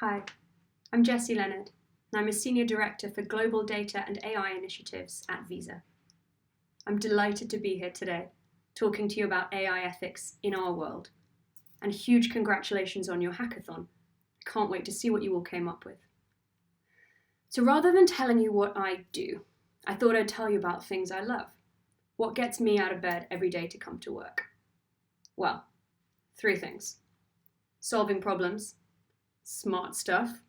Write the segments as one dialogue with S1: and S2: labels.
S1: Hi, I'm Jessie Lennard, and I'm a Senior Director for Global Data and AI Initiatives at Visa. I'm delighted to be here today, talking to you about AI ethics in our world, and huge congratulations on your hackathon. I can't wait to see what you all came up with. So rather than telling you what I do, I thought I'd tell you about things I love. What gets me out of bed every day to come to work? Well, 3 things: solving problems, smart stuff,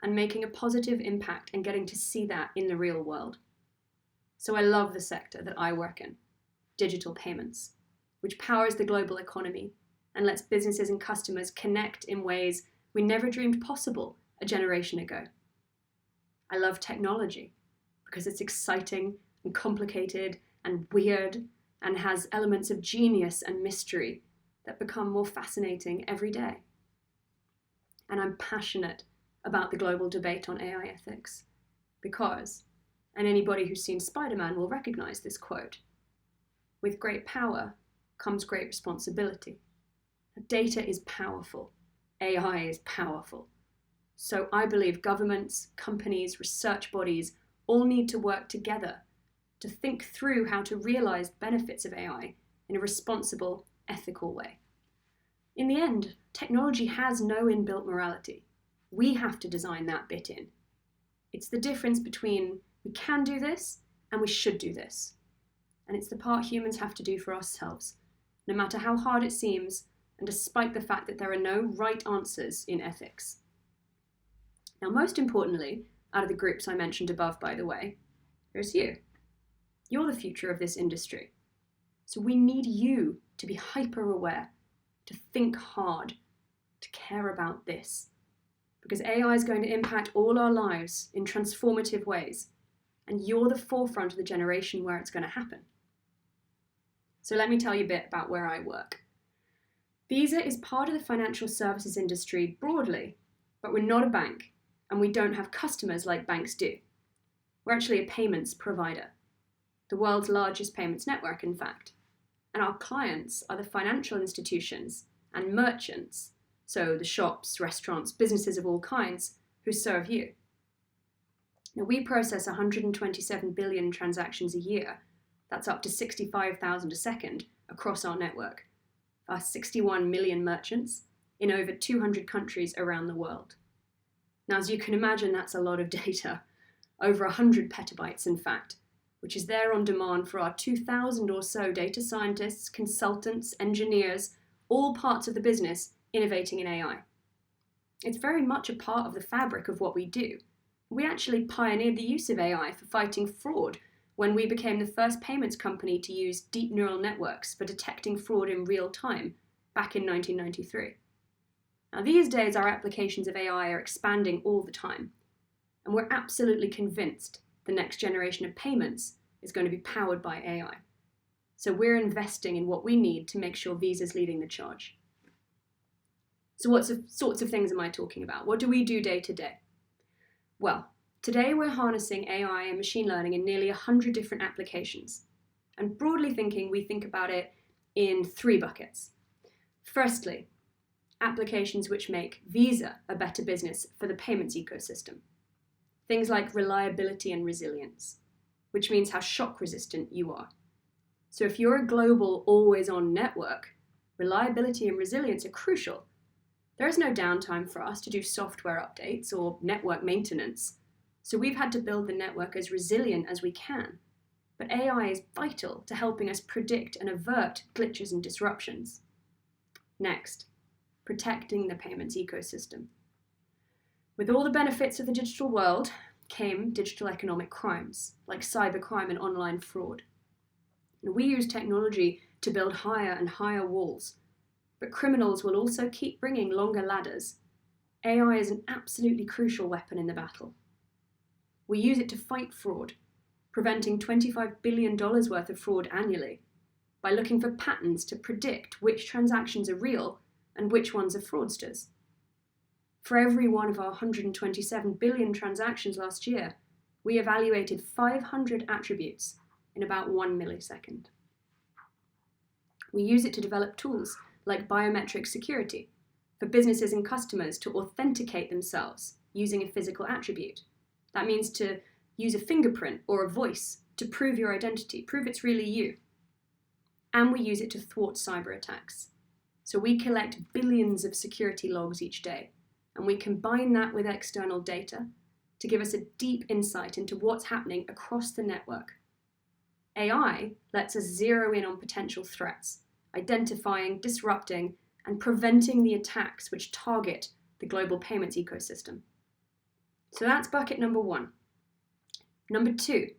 S1: and making a positive impact and getting to see that in the real world. So I love the sector that I work in, digital payments, which powers the global economy and lets businesses and customers connect in ways we never dreamed possible a generation ago. I love technology because it's exciting and complicated and weird and has elements of genius and mystery that become more fascinating every day. And I'm passionate about the global debate on AI ethics because, and anybody who's seen Spider-Man will recognize this quote, with great power comes great responsibility. Data is powerful. AI is powerful. So I believe governments, companies, research bodies all need to work together to think through how to realize the benefits of AI in a responsible, ethical way. In the end, technology has no inbuilt morality. We have to design that bit in. It's the difference between we can do this and we should do this. And it's the part humans have to do for ourselves, no matter how hard it seems, and despite the fact that there are no right answers in ethics. Now, most importantly, out of the groups I mentioned above, by the way, there's you. You're the future of this industry. So we need you to be hyper-aware, to think hard, to care about this. Because AI is going to impact all our lives in transformative ways, and you're the forefront of the generation where it's going to happen. So let me tell you a bit about where I work. Visa is part of the financial services industry broadly, but we're not a bank, and we don't have customers like banks do. We're actually a payments provider, the world's largest payments network, in fact. And our clients are the financial institutions and merchants, so the shops, restaurants, businesses of all kinds who serve you. Now, we process 127 billion transactions a year. That's up to 65,000 a second across our network. Our 61 million merchants in over 200 countries around the world. Now, as you can imagine, that's a lot of data, over 100 petabytes in fact, which is there on demand for our 2,000 or so data scientists, consultants, engineers, all parts of the business innovating in AI. It's very much a part of the fabric of what we do. We actually pioneered the use of AI for fighting fraud when we became the first payments company to use deep neural networks for detecting fraud in real time back in 1993. Now, these days, our applications of AI are expanding all the time, and we're absolutely convinced the next generation of payments is going to be powered by AI. So we're investing in what we need to make sure Visa's leading the charge. So what sorts of things am I talking about? What do we do day to day? Well, today we're harnessing AI and machine learning in nearly 100 different applications. And broadly thinking, we think about it in 3 buckets. Firstly, applications which make Visa a better business for the payments ecosystem. Things like reliability and resilience, which means how shock resistant you are. So if you're a global, always-on network, reliability and resilience are crucial. There is no downtime for us to do software updates or network maintenance, so we've had to build the network as resilient as we can. But AI is vital to helping us predict and avert glitches and disruptions. Next, protecting the payments ecosystem. With all the benefits of the digital world came digital economic crimes, like cybercrime and online fraud. And we use technology to build higher and higher walls, but criminals will also keep bringing longer ladders. AI is an absolutely crucial weapon in the battle. We use it to fight fraud, preventing $25 billion worth of fraud annually, by looking for patterns to predict which transactions are real and which ones are fraudsters. For every one of our 127 billion transactions last year, we evaluated 500 attributes in about 1 millisecond. We use it to develop tools like biometric security, for businesses and customers to authenticate themselves using a physical attribute. That means to use a fingerprint or a voice to prove your identity, prove it's really you. And we use it to thwart cyber attacks. So we collect billions of security logs each day, and we combine that with external data to give us a deep insight into what's happening across the network. AI lets us zero in on potential threats, identifying, disrupting, and preventing the attacks which target the global payments ecosystem. So that's bucket number 1. Number 2,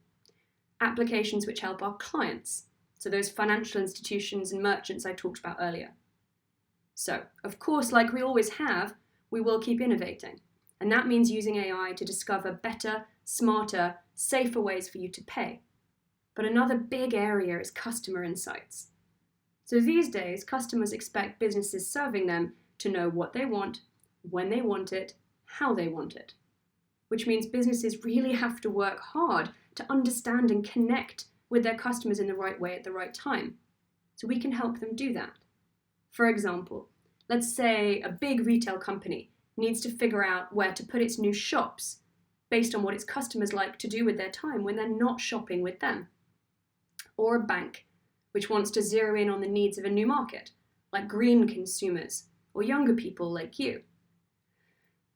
S1: applications which help our clients. So those financial institutions and merchants I talked about earlier. So, of course, like we always have, we will keep innovating. And that means using AI to discover better, smarter, safer ways for you to pay. But another big area is customer insights. So these days, customers expect businesses serving them to know what they want, when they want it, how they want it. Which means businesses really have to work hard to understand and connect with their customers in the right way at the right time. So we can help them do that. For example, let's say a big retail company needs to figure out where to put its new shops based on what its customers like to do with their time when they're not shopping with them. Or a bank which wants to zero in on the needs of a new market, like green consumers or younger people like you.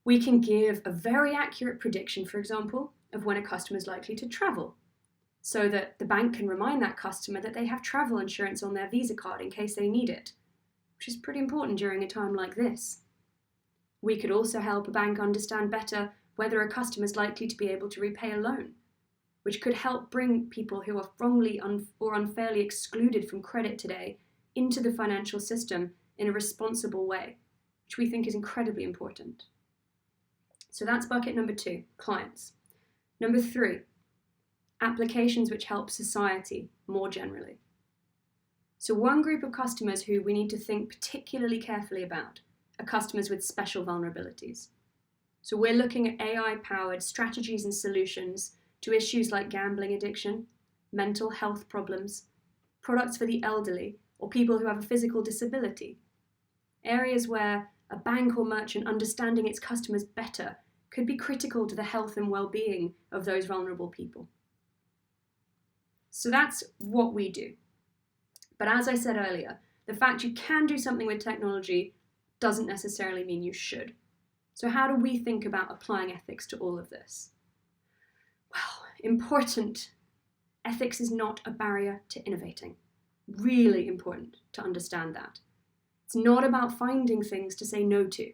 S1: We can give a very accurate prediction, for example, of when a customer is likely to travel, so that the bank can remind that customer that they have travel insurance on their Visa card in case they need it, which is pretty important during a time like this. We could also help a bank understand better whether a customer is likely to be able to repay a loan, which could help bring people who are wrongly or unfairly excluded from credit today into the financial system in a responsible way, which we think is incredibly important. So that's bucket number 2, clients. Number 3, applications which help society more generally. So one group of customers who we need to think particularly carefully about are customers with special vulnerabilities. So we're looking at AI-powered strategies and solutions to issues like gambling addiction, mental health problems, products for the elderly, or people who have a physical disability. Areas where a bank or merchant understanding its customers better could be critical to the health and well-being of those vulnerable people. So that's what we do. But as I said earlier, the fact you can do something with technology doesn't necessarily mean you should. So how do we think about applying ethics to all of this? Well, important. Ethics is not a barrier to innovating. Really important to understand that. It's not about finding things to say no to.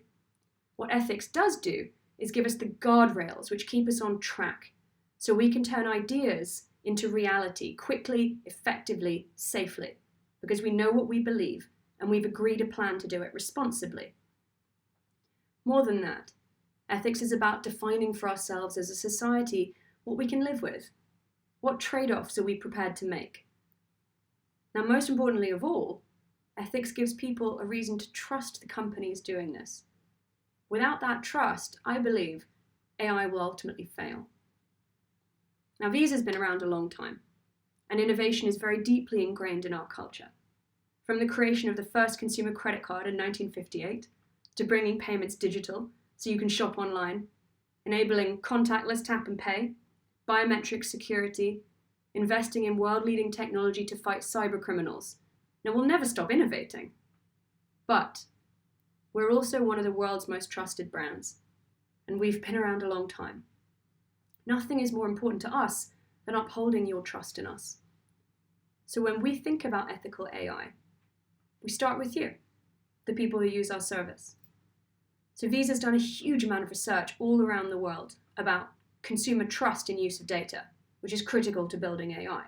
S1: What ethics does do is give us the guardrails which keep us on track, so we can turn ideas into reality quickly, effectively, safely, because we know what we believe and we've agreed a plan to do it responsibly. More than that, ethics is about defining for ourselves as a society what we can live with. What trade-offs are we prepared to make? Now, most importantly of all, ethics gives people a reason to trust the companies doing this. Without that trust, I believe AI will ultimately fail. Now, Visa's been around a long time, and innovation is very deeply ingrained in our culture. From the creation of the first consumer credit card in 1958, to bringing payments digital so you can shop online, enabling contactless tap and pay, biometric security, investing in world-leading technology to fight cyber criminals. Now, we'll never stop innovating. But we're also one of the world's most trusted brands, and we've been around a long time. Nothing is more important to us than upholding your trust in us. So when we think about ethical AI, we start with you, the people who use our service. So Visa's done a huge amount of research all around the world about consumer trust in use of data, which is critical to building AI.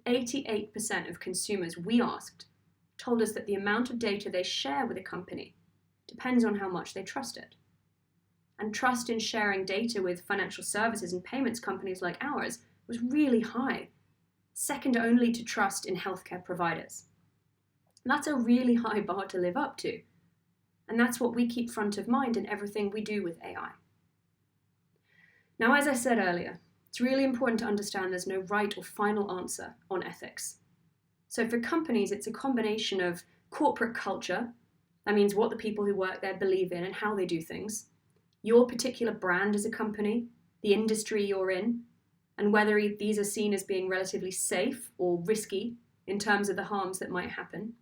S1: 88% of consumers we asked told us that the amount of data they share with a company depends on how much they trust it. And trust in sharing data with financial services and payments companies like ours was really high, second only to trust in healthcare providers. And that's a really high bar to live up to. And that's what we keep front of mind in everything we do with AI. Now, as I said earlier, it's really important to understand there's no right or final answer on ethics. So for companies, it's a combination of corporate culture, That means what the people who work there believe in and how they do things, your particular brand as a company, the industry you're in, and whether these are seen as being relatively safe or risky in terms of the harms that might happen.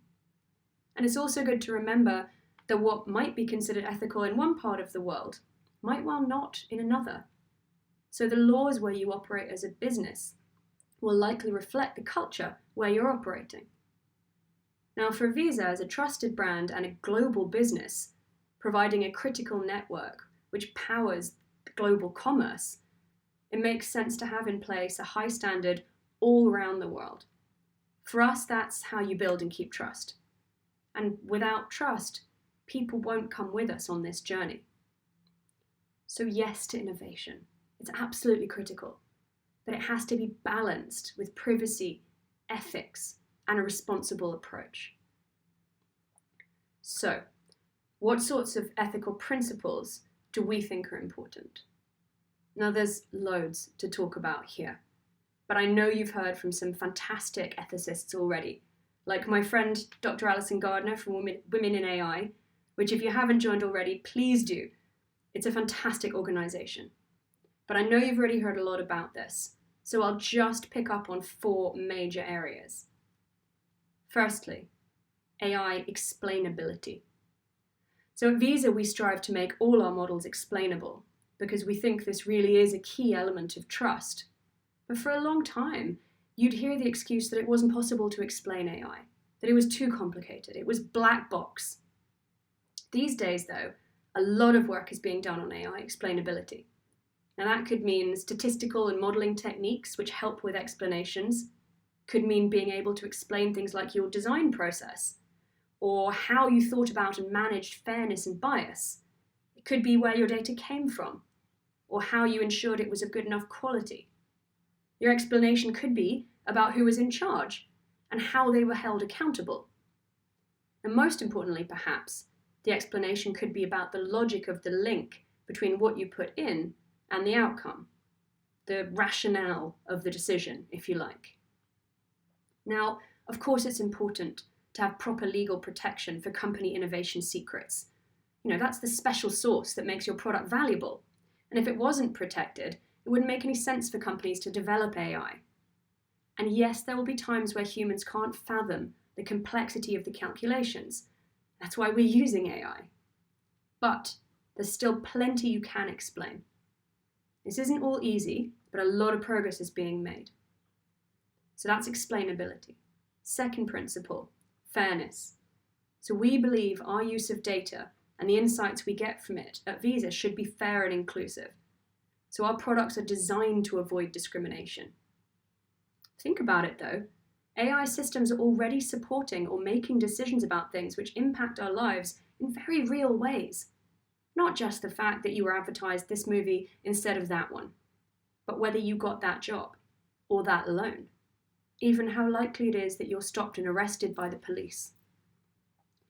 S1: And it's also good to remember that what might be considered ethical in one part of the world might well not in another. So the laws where you operate as a business will likely reflect the culture where you're operating. Now, for Visa as a trusted brand and a global business, providing a critical network which powers global commerce, it makes sense to have in place a high standard all around the world. For us, that's how you build and keep trust. And without trust, people won't come with us on this journey. So yes to innovation. It's absolutely critical, but it has to be balanced with privacy, ethics, and a responsible approach. So, what sorts of ethical principles do we think are important? Now, there's loads to talk about here, but I know you've heard from some fantastic ethicists already, like my friend Dr. Alison Gardner from Women in AI, which if you haven't joined already, please do. It's a fantastic organisation. But I know you've already heard a lot about this, so I'll just pick up on 4 major areas. Firstly, AI explainability. So at Visa, we strive to make all our models explainable because we think this really is a key element of trust. But for a long time, you'd hear the excuse that it wasn't possible to explain AI, that it was too complicated, it was black box. These days, though, a lot of work is being done on AI explainability. Now that could mean statistical and modelling techniques which help with explanations, could mean being able to explain things like your design process, or how you thought about and managed fairness and bias. It could be where your data came from, or how you ensured it was of good enough quality. Your explanation could be about who was in charge and how they were held accountable. And most importantly, perhaps, the explanation could be about the logic of the link between what you put in and the outcome, the rationale of the decision, if you like. Now, of course, it's important to have proper legal protection for company innovation secrets. That's the special sauce that makes your product valuable. And if it wasn't protected, it wouldn't make any sense for companies to develop AI. And yes, there will be times where humans can't fathom the complexity of the calculations. That's why we're using AI. But there's still plenty you can explain. This isn't all easy, but a lot of progress is being made. So that's explainability. Second principle, fairness. So we believe our use of data and the insights we get from it at Visa should be fair and inclusive. So our products are designed to avoid discrimination. Think about it though. AI systems are already supporting or making decisions about things which impact our lives in very real ways. Not just the fact that you were advertised this movie instead of that one, but whether you got that job or that loan. Even how likely it is that you're stopped and arrested by the police.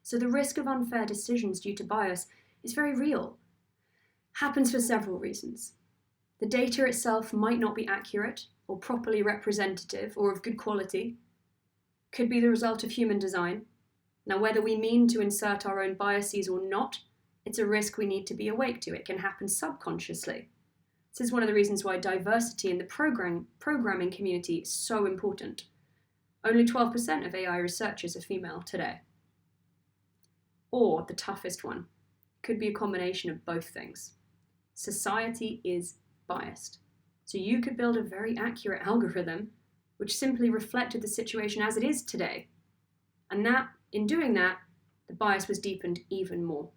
S1: So the risk of unfair decisions due to bias is very real. Happens for several reasons. The data itself might not be accurate or properly representative or of good quality. Could be the result of human design. Now, whether we mean to insert our own biases or not, it's a risk we need to be awake to. It can happen subconsciously. This is one of the reasons why diversity in the programming community is so important. Only 12% of AI researchers are female today. Or the toughest one, could be a combination of both things. Society is biased. So you could build a very accurate algorithm which simply reflected the situation as it is today. And that, in doing that, the bias was deepened even more.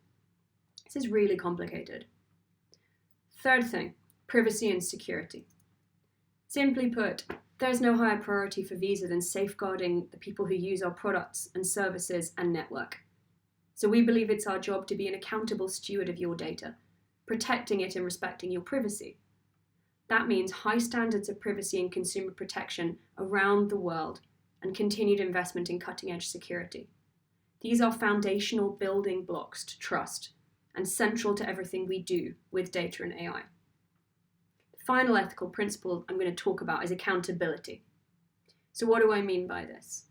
S1: This is really complicated. Third thing, privacy and security. Simply put, there's no higher priority for Visa than safeguarding the people who use our products and services and network. So we believe it's our job to be an accountable steward of your data, protecting it and respecting your privacy. That means high standards of privacy and consumer protection around the world and continued investment in cutting-edge security. These are foundational building blocks to trust and central to everything we do with data and AI. The final ethical principle I'm going to talk about is accountability. So what do I mean by this?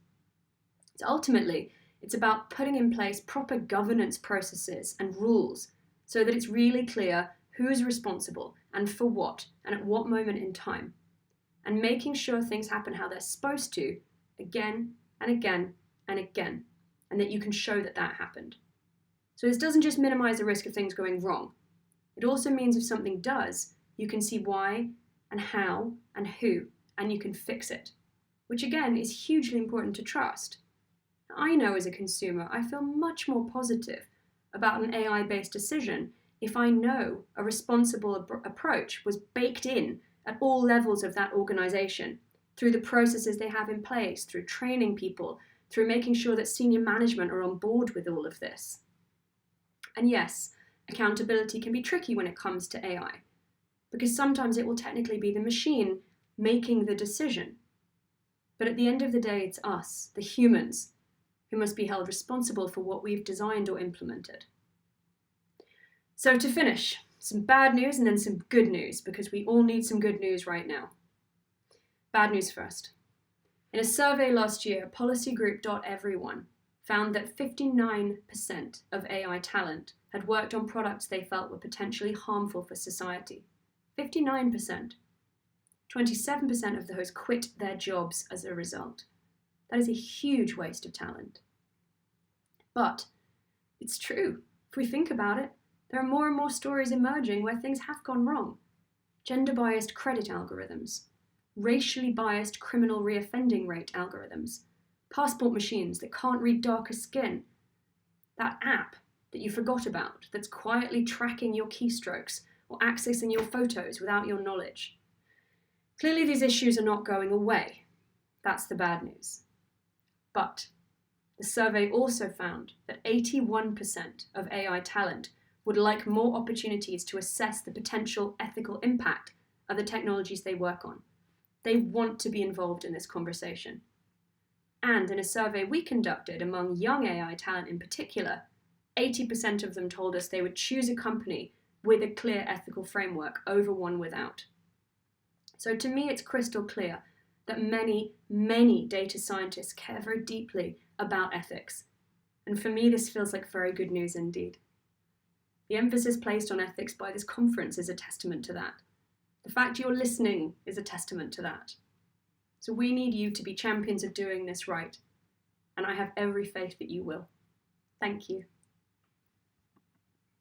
S1: So ultimately, It's about putting in place proper governance processes and rules so that it's really clear who's responsible and for what and at what moment in time, and making sure things happen how they're supposed to again and again and again, and that you can show that that happened. So this doesn't just minimize the risk of things going wrong. It also means if something does, you can see why and how and who, and you can fix it, which again is hugely important to trust. I know as a consumer, I feel much more positive about an AI-based decision if I know a responsible approach was baked in at all levels of that organization, through the processes they have in place, through training people, through making sure that senior management are on board with all of this. And yes, accountability can be tricky when it comes to AI, because sometimes it will technically be the machine making the decision. But at the end of the day, it's us, the humans, who must be held responsible for what we've designed or implemented. So to finish, some bad news and then some good news, because we all need some good news right now. Bad news first. In a survey last year, Policygroup.everyone found that 59% of AI talent had worked on products they felt were potentially harmful for society. 59%. 27% of those quit their jobs as a result. That is a huge waste of talent. But it's true. If we think about it, there are more and more stories emerging where things have gone wrong. Gender-biased credit algorithms, racially biased criminal reoffending rate algorithms, passport machines that can't read darker skin, that app that you forgot about that's quietly tracking your keystrokes or accessing your photos without your knowledge. Clearly these issues are not going away. That's the bad news. But the survey also found that 81% of AI talent would like more opportunities to assess the potential ethical impact of the technologies they work on. They want to be involved in this conversation. And in a survey we conducted among young AI talent in particular, 80% of them told us they would choose a company with a clear ethical framework over one without. So to me, it's crystal clear that many, many data scientists care very deeply about ethics. And for me, this feels like very good news indeed. The emphasis placed on ethics by this conference is a testament to that. The fact you're listening is a testament to that. So we need you to be champions of doing this right. And I have every faith that you will. Thank you.